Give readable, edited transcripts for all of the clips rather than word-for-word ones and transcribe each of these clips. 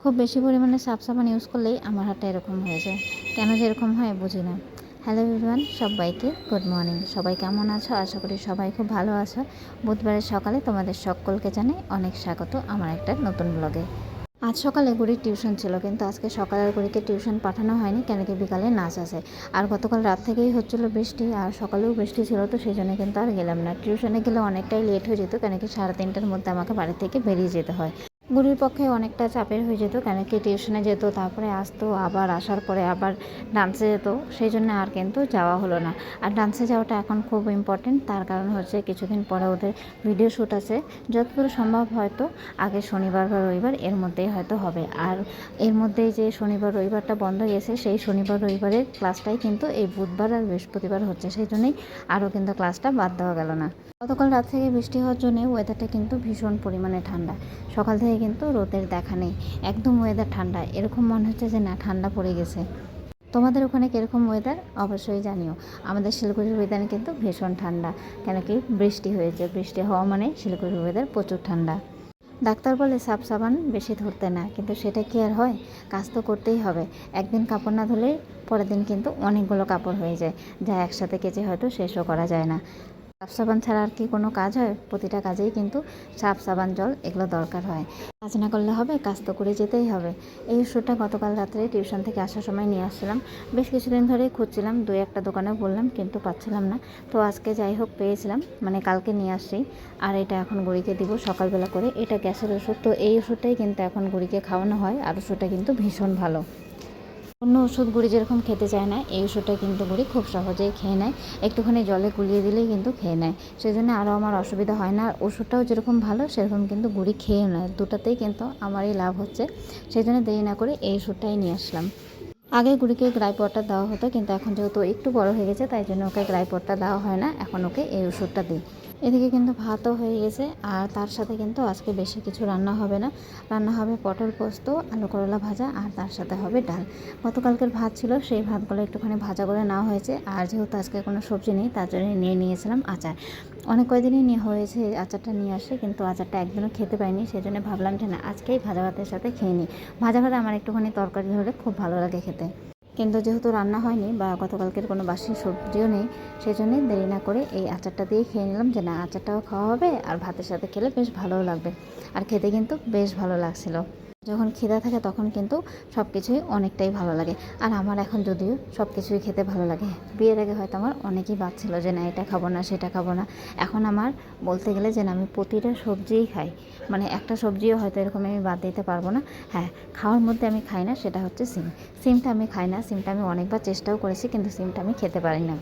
খুব বেশি পরিমাণে সাবান ইউজ করলেই আমার হাতটা এরকম হয়ে যায়। কেন যে এরকম হয় বুঝি না। হ্যালো এভরিওয়ান, সবাইকে গুড মর্নিং। সবাই কেমন আছো? আশা করি সবাই খুব ভালো আছো। বুধবারের সকালে তোমাদের সকলকে জানাই অনেক স্বাগত আমার একটা নতুন ব্লগে। আজ সকালে গুড়ির টিউশন ছিল, কিন্তু আজকে সকালে আর গুড়িকে টিউশন পাঠানো হয়নি, কেন কি বিকালে নাচ আছে। আর গতকাল রাত থেকেই হচ্ছিল বৃষ্টি, আর সকালেও বৃষ্টি ছিল, তো সেই জন্য কিন্তু আর গেলাম না। টিউশনে গেলে অনেকটাই লেট হয়ে যেত, কেন কি 3:30টার মধ্যে আমাকে বাড়ি থেকে বেরিয়ে যেতে হয়। গুড়ির পক্ষে অনেকটা চাপের হয়ে যেত, কেন কি টিউশনে যেত, তারপরে আসতো, আবার আসার পরে আবার ডান্সে যেত, সেই জন্য আর কিন্তু যাওয়া হলো না। আর ডান্সে যাওয়াটা এখন খুব ইম্পর্টেন্ট, তার কারণ হচ্ছে কিছুদিন পরে ওদের ভিডিও শ্যুট আছে। যতদূর সম্ভব হয়তো আগে শনিবার বা রবিবার এর মধ্যেই হয়তো হবে। আর এর মধ্যেই যে শনিবার রবিবারটা বন্ধ গেছে, সেই শনিবার রবিবারের ক্লাসটাই কিন্তু এই বুধবার আর বৃহস্পতিবার হচ্ছে, সেই জন্যই আরও কিন্তু ক্লাসটা বাদ দেওয়া গেল না। গতকাল রাত থেকে বৃষ্টি হওয়ার জন্য ওয়েদারটা কিন্তু ভীষণ পরিমাণে ঠান্ডা। সকাল থেকে কিন্তু রোদের দেখা নেই, একদম ওয়েদার ঠান্ডা, এরকম মনে হচ্ছে যে না ঠান্ডা পড়ে গেছে। তোমাদের ওখানে কীরকম ওয়েদার অবশ্যই জানিও। আমাদের শিলিগুড়ির ওয়েদার কিন্তু ভীষণ ঠান্ডা, কেন কি বৃষ্টি হয়েছে, বৃষ্টি হওয়া মানে শিলিগুড়ির ওয়েদার প্রচুর ঠান্ডা। ডাক্তার বলে সাবান বেশি ধরতে না, কিন্তু সেটা কি আর হয়? কাজ তো করতেই হবে। একদিন কাপড় না ধুলেই পরের দিন কিন্তু অনেকগুলো কাপড় হয়ে যায়, যা একসাথে কেচে হয়তো শেষও করা যায় না। সাবান ছাড়া আর কি কোনো কাজ হয়? প্রতিটা কাজেই কিন্তু সাবান জল এগুলো দরকার হয়। কাজ না করলে হবে, কাজ তো করে যেতেই হবে। এই ওষুধটা গতকাল রাত্রে টিউশন থেকে আসার সময় নিয়ে আসছিলাম। বেশ কিছুদিন ধরেই খুঁজছিলাম, 2-1টা দোকানে বললাম, কিন্তু পাচ্ছিলাম না। তো আজকে যাই হোক পেয়েছিলাম, মানে কালকে নিয়ে আসছি। আর এটা এখন গুড়িকে দিব সকালবেলা করে। এটা গ্যাসের ওষুধ, তো এই ওষুধটাই কিন্তু এখন গুড়িকে খাওয়ানো হয়। আর ওষুধটা কিন্তু ভীষণ ভালো। অন্য ওষুধ গুড়ি যেরকম খেতে চায় না, এই ওষুধটা কিন্তু গুড়ি খুব সহজেই খেয়ে নেয়। একটুখানি জলে গুলিয়ে দিলেই কিন্তু খেয়ে নেয়, সেই জন্য আরও আমার অসুবিধা হয় না। আর ওষুধটাও যেরকম ভালো সেরকম কিন্তু গুড়ি খেয়েও নেয়, দুটাতেই কিন্তু আমারই লাভ হচ্ছে। সেই জন্য দেরি না করে এই ওষুধটাই নিয়ে আসলাম। আগে গুড়িকে গ্রাইপ ওয়াটার দেওয়া হতো, কিন্তু এখন যেহেতু একটু বড় হয়ে গেছে, তাই জন্য ওকে গ্রাইপ ওয়াটার দেওয়া হয় না, এখন ওকে এই ওষুধটা দিই। এদিকে কিন্তু ভাতও হয়ে গেছে, আর তার সাথে কিন্তু আজকে বেশি কিছু রান্না হবে না। রান্না হবে পটল পোস্ত, আলু করলা ভাজা, আর তার সাথে হবে ডাল। গতকালকের ভাত ছিল, সেই ভাতগুলো একটুখানি ভাজা করে নেওয়া হয়েছে। আর যেহেতু আজকে কোনো সবজি নেই, তার জন্য নিয়ে নিয়েছিলাম আচার। অনেক কয়দিনই নিয়ে হয়েছে আচারটা নিয়ে আসে, কিন্তু আচারটা একদিনও খেতে পাইনি, সেই জন্য ভাবলাম যে না, আজকেই ভাজা ভাতের সাথে খেয়ে নিই। ভাজা ভাতে আমার একটুখানি তরকারি হলে খুব ভালো লাগে খেতে, কিন্তু যেহেতু রান্না হয়নি বা গতকালকের কোনো বাসি সবজিও নেই, সেই জন্যই দেরি না করে এই আচারটা দিয়েই খেয়ে নিলাম, যে না আচারটাও খাওয়া হবে আর ভাতের সাথে খেলে বেশ ভালোও লাগবে। আর খেতে কিন্তু বেশ ভালো লাগছিল। যখন খিদা থাকে তখন কিন্তু সব কিছুই অনেকটাই ভালো লাগে। আর আমার এখন যদিও সব কিছুই খেতে ভালো লাগে। বিয়ের আগে হয়তো আমার অনেকেই বাদ ছিল যে না এটা খাবো না সেটা খাবো না। এখন আমার বলতে গেলে যে না, আমি প্রতিটা সবজিই খাই, মানে একটা সবজিও হয়তো এরকম আমি বাদ দিতে পারবো না। হ্যাঁ, খাওয়ার মধ্যে আমি খাই না সেটা হচ্ছে সিম। সিমটা আমি খাই না, সিমটা আমি অনেকবার চেষ্টাও করেছি, কিন্তু সিমটা আমি খেতে পারি না।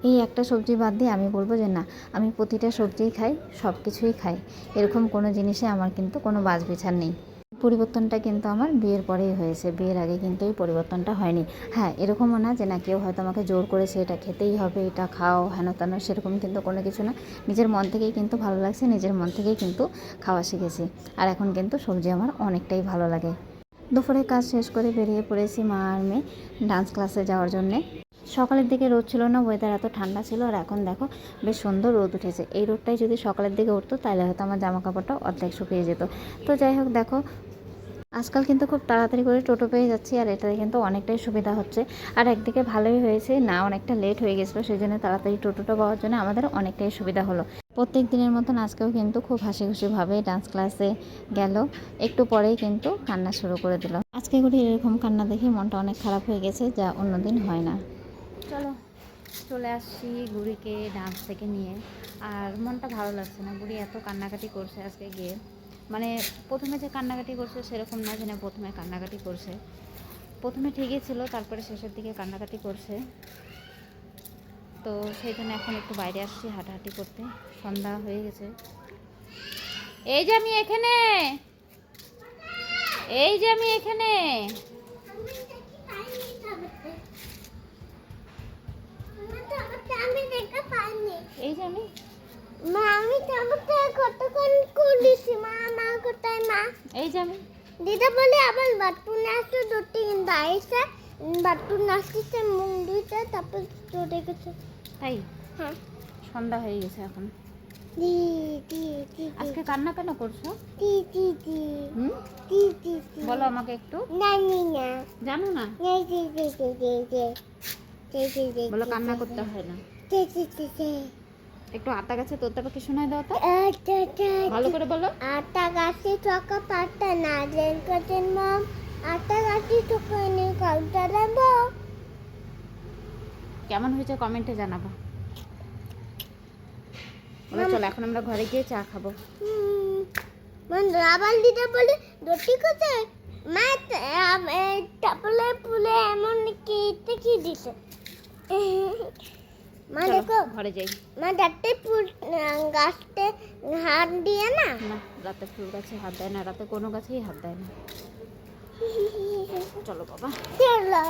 এই একটা সবজি বাদ দিয়ে আমি বলবো যে না, আমি প্রতিটা সবজিই খাই, সব কিছুই খাই। এরকম কোনো জিনিসে আমার কিন্তু কোনো বাছ বিচার নেই। পরিবর্তনটা কিন্তু আমার বিয়ের পরেই হয়েছে, বিয়ের আগে কিন্তু এই পরিবর্তনটা হয়নি। হ্যাঁ, এরকমও না যে না কেউ হয়তো আমাকে জোর করেছে এটা খেতেই হবে, এটা খাও, হেন তেন, সেরকম কিন্তু কোনো কিছু না। নিজের মন থেকেই কিন্তু ভালো লাগছে, নিজের মন থেকেই কিন্তু খাওয়া শিখেছি। আর এখন কিন্তু সবজি আমার অনেকটাই ভালো লাগে। দুপুরে কাজ শেষ করে বেরিয়ে পড়েছি মা আর মেয়ে ডান্স ক্লাসে যাওয়ার জন্যে। সকালের দিকে রোদ ছিল না, ওয়েদার এত ঠান্ডা ছিল, আর এখন দেখো বেশ সুন্দর রোদ উঠেছে। এই রোদটাই যদি সকালের দিকে উঠতো তাহলে হয়তো আমার জামা কাপড়টা অর্ধেক শুকিয়ে যেত। তো যাই হোক, দেখো আজকাল কিন্তু খুব তাড়াতাড়ি করে টোটো পেয়ে যাচ্ছি, আর এটাতে কিন্তু অনেকটাই সুবিধা হচ্ছে। আর একদিকে ভালোই হয়েছে, না অনেকটা লেট হয়ে গেছিলো, সেই জন্য তাড়াতাড়ি টোটোটা পাওয়ার জন্য আমাদের অনেকটাই সুবিধা হলো। প্রত্যেক দিনের মতন আজকেও কিন্তু খুব হাসি খুশিভাবে ডান্স ক্লাসে গেল। একটু পরেই কিন্তু কান্না শুরু করে দিল। আজকে করে এরকম কান্না দেখে মনটা অনেক খারাপ হয়ে গেছে, যা অন্যদিন হয় না। চলো চলে আসছি গুড়িকে ডান্স থেকে নিয়ে, আর মনটা ভালো লাগছে না। গুড়ি এত কান্নাকাটি করছে আজকে গিয়ে, মানে প্রথমে যে কান্নাকাটি করছে সেরকম না যে না প্রথমে কান্নাকাটি করছে, প্রথমে ঠিকই ছিল, তারপরে শেষের দিকে কান্নাকাটি করছে। তো সেই জন্য এখন একটু বাইরে আসছি হাঁটাহাঁটি করতে, সন্ধ্যা হয়ে গেছে। এই যে আমি এখানে, এই যে আমি এখানে, এই যে আমি মা, আমি টমেটো কতক্ষণ কুলিছি মা, মা কোথায় মা, এই যে আমি দিদা বলে আবার বাট্টু নাচতে দুটি কিন্তু আইসা বাট্টু নাচতে মুখ দুইটা, তারপর চলে গেছে। তাই? হ্যাঁ, সন্ধ্যা হয়ে গেছে এখন। দি দি দি আজকে কান্না কেন করছো? দি দি দি হুম, দি দি দি বলো আমাকে একটু। না নি না জানো না? না দি দি দি দি দি দি দি দি বলো কান্না করতে হয় না। দি দি দি দি একটু আতা গাছে তোতা পাখি শোনায় দাও তো, আটা ভালো করে বলো। আটা গাছে চকা পাতা না জেন কতেন মম আটা গাছে চকা নে কাউটা দেবো কেমন হয়েছে কমেন্টে জানাবো। বলো চলো এখন আমরা ঘরে গিয়ে চা খাবো। মন রাবাল দিতে বলে দটি কোথায় মা টাপলে পুলে এমন কি দিছে মা চলো, দেখো ঘরে যাই। মা ডাটে ফুল গাছতে হাত দিয়ে না না, রাতে ফুল গাছে হাত দেয় না, রাতে কোনো গাছেই হাত দেয় না। চলো বাবা। চলো